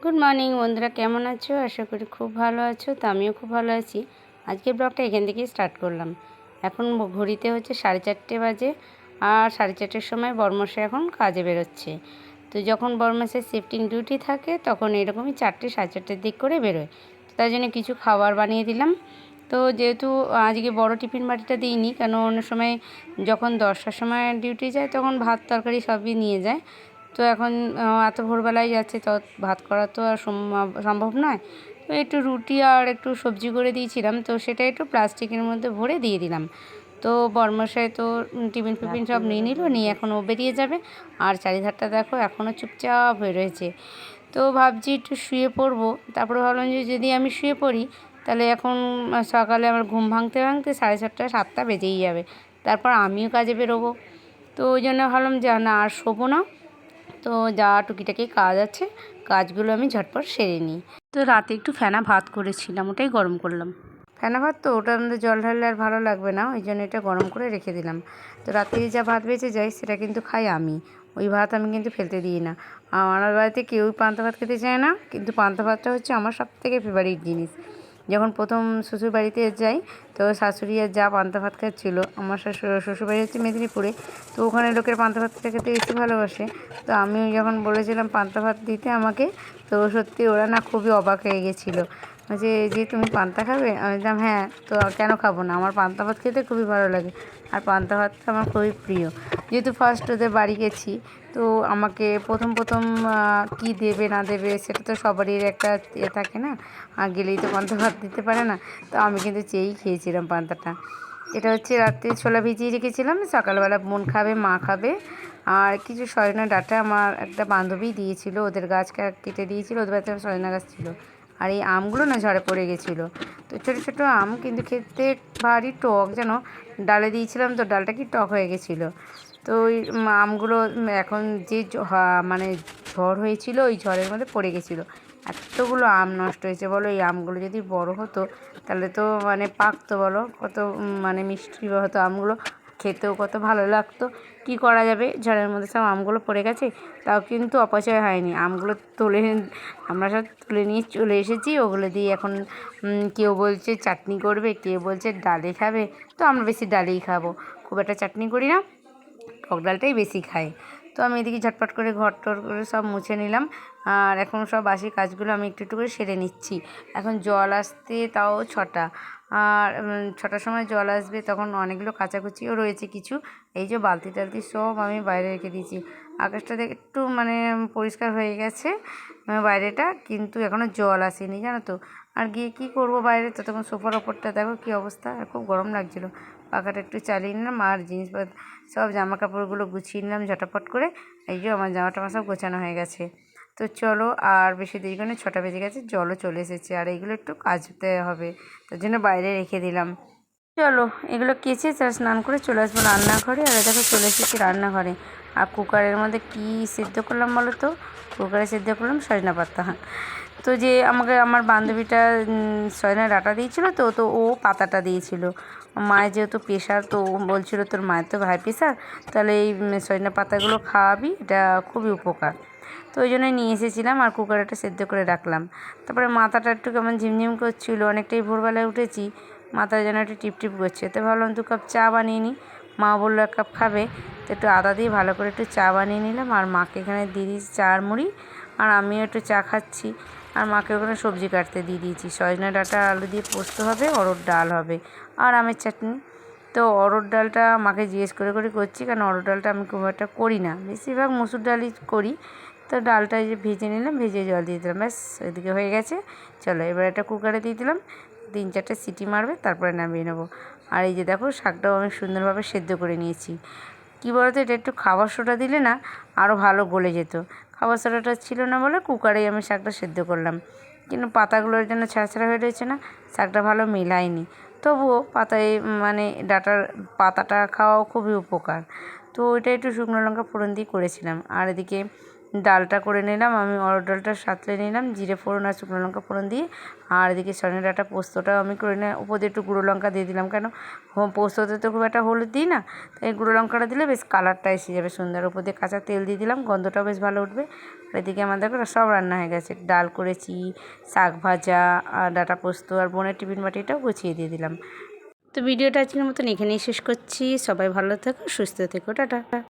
Good morning বন্ধুরা, কেমন আছো? আশা করি খুব ভালো আছো। তো আমিও খুব ভালো আছি। আজকে ব্লগটা এখান থেকেই স্টার্ট করলাম। এখন ঘড়িতে হচ্ছে 4:30 বাজে। আর 4:30-র সময় বরমশাই এখন কাজে বেরোচ্ছে। তো যখন বরমশাই শিফটিং ডিউটি থাকে তখন এরকমই 4টে 4:30-র দিক করে বেরোয়। তো তার জন্য কিছু খাবার বানিয়ে দিলাম। তো যেহেতু আজকে বড় টিফিন বাটিটা দিইনি, কেন অন্য সময় যখন 10টার সময় ডিউটি যায় তখন ভাত তরকারি সবই নিয়ে যায়। তো এখন এত ভোরবেলায় যাচ্ছে, তো ভাত করা তো আর সম্ভব নয়। তো একটু রুটি আর একটু সবজি করে দিয়েছিলাম, তো সেটা একটু প্লাস্টিকের মধ্যে ভরে দিয়ে দিলাম। তো বরমশাই তো টিফিন ফিফিন সব নিয়ে নিল, নিয়ে এখন ও বেরিয়ে যাবে। আর চারিধারটা দেখো এখনও চুপচাপ হয়ে রয়েছে। তো ভাবছি একটু শুয়ে পড়বো। তারপরে ভাবলাম যে যদি আমি শুয়ে পড়ি তাহলে এখন সকালে আমার ঘুম ভাঙতে ভাঙতে 6:30 7টা বেজেই যাবে। তারপর আমিও কাজে বেরোবো। তো ওই জন্য ভাবলাম যে না, আর শোবো না। তো যা টুকিটাকি কাজ আছে কাজগুলো আমি ঝটপট সেরে নিই। তো রাতে একটু ফেনা ভাত করেছিলাম, ওটাই গরম করলাম। ফেনা ভাত তো ওটার মধ্যে জল ঢাললে আর ভালো লাগবে না, ওই জন্য এটা গরম করে রেখে দিলাম। তো রাতে যা ভাত বেঁচে যায় সেটা কিন্তু খাই আমি। ওই ভাত আমি কিন্তু ফেলতে দিই না। আমার বাড়িতে কেউই পান্তা ভাত খেতে চায় না, কিন্তু পান্তা ভাতটা হচ্ছে আমার সবথেকে ফেভারিট জিনিস। যখন প্রথম শ্বশুরবাড়িতে যাই তো শাশুড়ি আর যা পান্তা ভাত খাচ্ছিল, আমার শ্বশুরবাড়ি হচ্ছে মেদিনীপুরে। তো ওখানে লোকের পান্তা ভাত খেতে বেশি ভালোবাসে। তো আমিও যখন বলেছিলাম পান্তা ভাত দিতে আমাকে, তো সত্যি ওরা না খুবই অবাক হয়ে গেছিলো যে তুমি পান্তা খাবে? আমি বললাম হ্যাঁ, তো কেন খাবো না, আমার পান্তা ভাত খেতে খুবই ভালো লাগে। আর পান্তা ভাতটা আমার খুবই প্রিয়। যেহেতু ফার্স্ট ওদের বাড়ি গেছি, তো আমাকে প্রথম কি দেবে না দেবে সেটা তো সবারই একটা থাকে না। আর গেলেই তো পান্তা ভাত দিতে পারে না। তো আমি কিন্তু চেয়েই খেয়েছিলাম পান্তাটা। এটা হচ্ছে রাত্রে ছোলা ভিজিয়ে রেখেছিলাম, সকালবেলা বোন খাবে, মা খাবে। আর কিছু সজনা ডাঁটা আমার একটা বান্ধবী দিয়েছিল, ওদের গাছ কেটে দিয়েছিল, ওদের বাড়িতে সজনা গাছ ছিল। আর এই আমগুলো না ঝড়ে পড়ে গেছিলো। তো ছোটো ছোটো আম, কিন্তু খেতে ভারী টক, যেন ডালে দিয়েছিলাম তো ডালটা কি টক হয়ে গেছিলো। তো ওই আমগুলো এখন যে মানে ঝড় হয়েছিল ওই ঝড়ের মধ্যে পড়ে গেছিলো। এতগুলো আম নষ্ট হয়েছে বলো। এই আমগুলো যদি বড় হতো তাহলে তো মানে পাকতো বলো, কত মানে মিষ্টি হতো আমগুলো, খেতেও কত ভালো লাগতো। কি করা যাবে, ঝড়ের মধ্যে সব আমগুলো পড়ে গেছে। তাও কিন্তু অপচয় হয়নি, আমগুলো আমরা সব তুলে নিয়ে চলে এসেছি। ওগুলো দিয়ে এখন কেউ বলছে চাটনি করবে, কেউ বলছে ডালে খাবে। তো আমরা বেশি ডালেই খাবো, খুব একটা চাটনি করি না, টক ডালটাই বেশি খাই। তো আমি এদিকে ঝটপট করে ঘর টর করে সব মুছে নিলাম। আর এখন সব বাসি কাজগুলো আমি একটু একটু করে সেরে নিচ্ছি। এখন জল আসতে তাও 6টা। আর 6টার সময় জল আসবে, তখন অনেকগুলো কাচাকুচিও রয়েছে কিছু। এই যে বালতি টালতি সব আমি বাইরে রেখে দিয়েছি। আকাশটা দেখে একটু মানে পরিষ্কার হয়ে গেছে বাইরেটা, কিন্তু এখনও জল আসেনি জানো তো। আর গিয়ে কী করবো বাইরে, তো তখন সোফার ওপরটা দেখো কী অবস্থা, আর খুব গরম লাগছিলো। পাখাটা একটু চালিয়ে নিলাম আর জিনিসপত্র সব জামা কাপড়গুলো গুছিয়ে নিলাম ঝটাপট করে। এই যে আমার জামা টামা সব গোছানো হয়ে গেছে। তো চলো, আর বেশি দেরি করে 6টা বেজে গেছে, জলও চলে এসেছে। আর এইগুলো একটু কাচতে হবে, তার জন্য বাইরে রেখে দিলাম। চলো এগুলো কেচে স্নান করে চলে আসবো রান্নাঘরে। আর দেখো চলে এসেছি রান্নাঘরে। আর কুকারের মধ্যে কি সেদ্ধ করলাম বলো তো? কুকারে সেদ্ধ করলাম সজনা পাতা। তো যে আমাকে আমার বান্ধবীটা সজনা ডাঁটা দিয়েছিলো, তো ও পাতাটা দিয়েছিল। মায়ের যেহেতু প্রেশার, তো ও বলছিলো তোর মায়ের তো হাই প্রেশার, তাহলে এই সজনা পাতাগুলো খাওয়াবি, এটা খুবই উপকার। তো ওই জন্যই নিয়ে এসেছিলাম আর কুকারটা সেদ্ধ করে রাখলাম। তারপরে মাথাটা একটু কেমন ঝিমঝিম করছিলো, অনেকটাই ভোরবেলায় উঠেছি, মাথা যেন একটু টিপটিপ করছে। তো ভাবলাম 2 কাপ চা বানিয়ে নিই। মা বললো 1 কাপ খাবে, তো একটু আদা দিয়ে ভালো করে একটু চা বানিয়ে নিলাম। আর মাকে এখানে দিয়ে দিয়েছি চা আর মুড়ি। আর আমিও একটু চা খাচ্ছি। আর মাকে ওখানে সবজি কাটতে দিয়ে দিয়েছি, সজনা ডাঁটা আলু দিয়ে পোস্ত হবে, অরহর ডাল হবে, আর আমের চাটনি। তো অরহর ডালটা মাকে জিজ্ঞেস করে করছি, কারণ অরহর ডালটা আমি খুব একটা করি না, বেশিরভাগ মসুর ডালই করি। তো ডালটা যে ভেজে নিলাম, ভেজে জল দিয়ে দিলাম, ব্যাস ওইদিকে হয়ে গেছে। চলো এবার একটা কুকারে দিয়ে দিলাম, 3-4টে সিটি মারবে, তারপরে নামিয়ে নেবো। আর এই যে দেখো শাকটাও অনেক সুন্দরভাবে সেদ্ধ করে নিয়েছি। কী বলতো, এটা একটু খাবার সোডা দিলে না আরও ভালো গলে যেত। খাবার সোডাটা ছিল না বলে কুকারেই আমি শাকটা সেদ্ধ করলাম। কিন্তু পাতাগুলোর জন্য ছাড়া ছাড়া হয়ে রয়েছে না, শাকটা ভালো মেলায়নি। তবুও পাতায় মানে ডাঁটার পাতাটা খাওয়াও খুবই উপকার। তো ওইটা একটু শুকনো লঙ্কা ফোড়ন দিয়ে করেছিলাম। আর এদিকে ডালটা করে নিলাম, আমি অরহর ডালটা সাঁতলে নিলাম জিরে ফোড়ন আর শুকনো লঙ্কা ফোড়ন দিয়ে। আর এদিকে সজনে ডাঁটা পোস্তটাও আমি করে নিয়ে উপর দিয়ে একটু গুঁড়ো লঙ্কা দিয়ে দিলাম, কেন পোস্ততে তো খুব একটা হলুদ দিই না, তাই গুঁড়ো লঙ্কাটা দিলে বেশ কালারটা এসে যাবে সুন্দর। উপর দিয়ে কাঁচা তেল দিয়ে দিলাম, গন্ধটাও বেশ ভালো উঠবে। আর এদিকে আমার দেখো সব রান্না হয়ে গেছে, ডাল করেছি, শাক ভাজা আর ডাঁটা পোস্ত, আর বোনের টিফিন বাটিটাও গুছিয়ে দিয়ে দিলাম। তো ভিডিওটা আজকের মতন এখানেই শেষ করছি। সবাই ভালো থেকো, সুস্থ থেকো, টাটা।